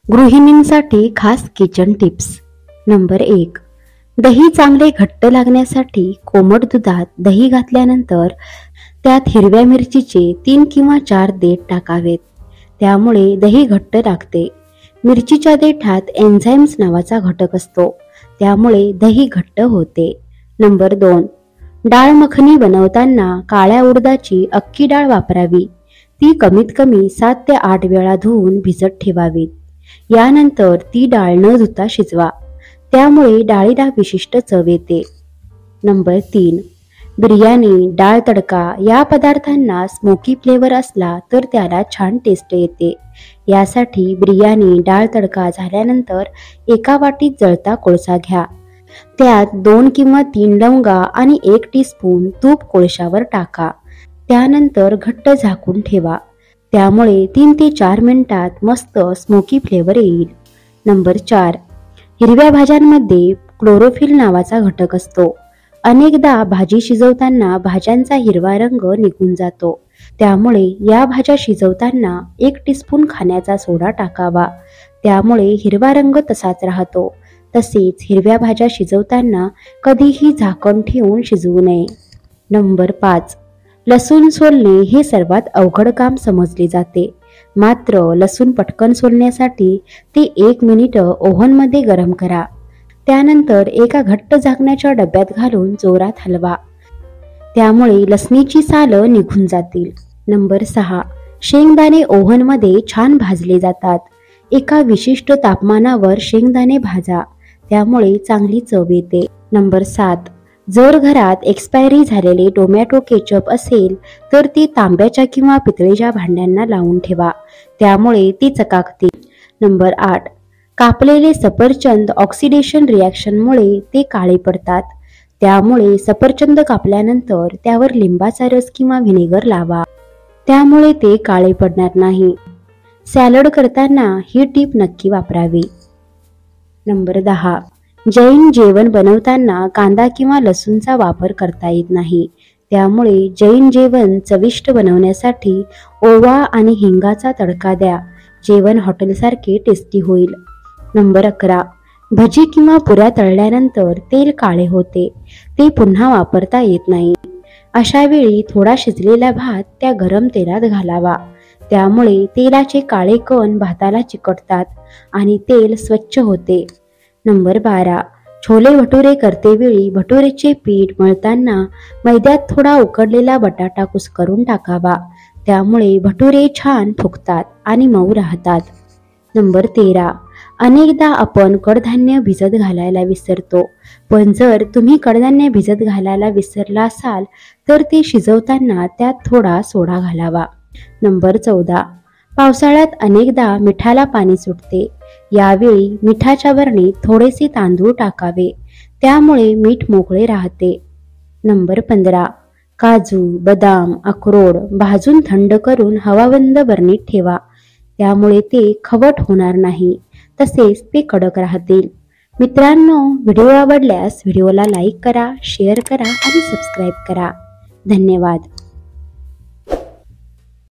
गृहिणींसाठी खास kitchen tips. Number 1. दही चांगले घट्ट लागण्यासाठी कोमट दुधात दही घातल्यानंतर त्यात हिरव्या मिरचीचे 3 किंवा 4 देठ टाकावेत. त्यामुळे दही घट्ट लागते. मिरचीच्या देठात एन्झाईम्स नावाचा घटक असतो, त्यामुळे दही घट्ट होते. नंबर 2. डाळ मखनी बनवताना काळ्या उडदाची अख्खी डाळ वापरावी. ती कमीत कमी 7 ते 8 वेळा धुवून भिजत ठेवावी. यानंतर ती डाळ न धुता शिजवा, त्यामुळे डाळीला विशिष्ट चव येते. नंबर 3. बिर्याणी, डाळ तडका या पदार्थांना स्मोकी फ्लेवर असला तर त्याला छान टेस्ट येते. यासाठी बिर्याणी, डाळ तडका झाल्यानंतर एका वाटीत जळता कोळसा घ्या. त्यात 2 किंवा 3 लवंगा आणि 1 टीस्पून तूप कोळशावर टाका. त्यानंतर घट्ट झाकून ठेवा. त्यामुळे 3 ते 4 मिनिटात मस्त स्मोकी फ्लेवर येईल. नंबर 4. हिरव्या भाज्यांमध्ये क्लोरोफिल नावाचा घटक असतो. अनेकदा भाजी शिजवताना भाज्यांचा हिरवा रंग निघून जातो. त्यामुळे या भाज्या शिजवताना 1 टीस्पून खाण्याचा सोडा टाकावा. त्यामुळे हिरवा रंग तसाच राहतो. तसेच हिरव्या भाज्या शिजवताना कधीही झाकण ठेवून शिजवू नये. नंबर 5. लसूण सोलणे हे सर्वात अवघड काम समजले जाते. मात्र लसूण पटकन सोलण्यासाठी ते 1 मिनिट ओव्हनमध्ये गरम करा. त्यानंतर एका घट्ट झाकण्याच्या डब्यात घालून जोरात हलवा. त्यामुळे लसणीची सालं निघून जातील. नंबर 6. शेंगदाणे ओव्हनमध्ये छान भाजले जातात. एका विशिष्ट तापमानावर शेंगदाणे भाजा, त्यामुळे चांगली चव येते. नंबर 7. जर घरात एक्सपायरी झालेले टोमॅटो केचप असेल तर ती तांब्याच्या किंवा पितळेच्या भांड्यांना लावून ठेवा, त्यामुळे ती चकाकतील. नंबर 8. कापलेले सफरचंद ऑक्सिडेशन रिॲक्शनमुळे ते काळे पडतात. त्यामुळे सफरचंद कापल्यानंतर त्यावर लिंबाचा रस किंवा व्हिनेगर लावा, त्यामुळे ते काळे पडणार नाही. सॅलड करताना ही टीप नक्की वापरावी. नंबर 10. जैन जेवण बनवताना कांदा किंवा लसूणचा वापर करता येत नाही. त्यामुळे जैन जेवण चविष्ट बनवण्यासाठी ओवा आणि हिंगाचा तडका द्या. जेवण हॉटेलसारखे टेस्टी होईल. नंबर 11. भजी किंवा पुऱ्या तळल्यानंतर तेल काळे होते. ते पुन्हा वापरता येत नाही. अशा वेळी थोडा शिजलेला भात त्या गरम तेलात घालावा. त्यामुळे तेलाचे काळे कण भाताला चिकटतात आणि तेल स्वच्छ होते. नंबर 12. छोले भटुरे करतेवेळी भटुरेचे पीठ मळताना मैद्यात थोडा उकडलेला बटाटा कुस्करून टाकावा. त्यामुळे भटुरे छान फुगतात आणि मऊ राहतात. नंबर 13. अनेकदा आपण कडधान्य भिजत घालायला विसरतो, पण जर तुम्ही कडधान्य भिजत घालायला विसरला असाल तर ते शिजवताना त्यात थोडा सोडा घालावा. नंबर 14. पावसाळ्यात अनेकदा मिठाला पाणी सुटते. यावेळी मिठाच्या वरणी थोडेसे तांदूळ टाकावे, त्यामुळे मीठ मोकळे राहते. नंबर 15. काजू, बदाम, अक्रोड भाजून थंड करून हवाबंद बरणीत ठेवा. त्यामुळे ते खवट होणार नाही, तसेच ते कडक राहतील. मित्रांनो, व्हिडिओ आवडल्यास व्हिडिओला लाईक करा, शेअर करा आणि सबस्क्राईब करा. धन्यवाद.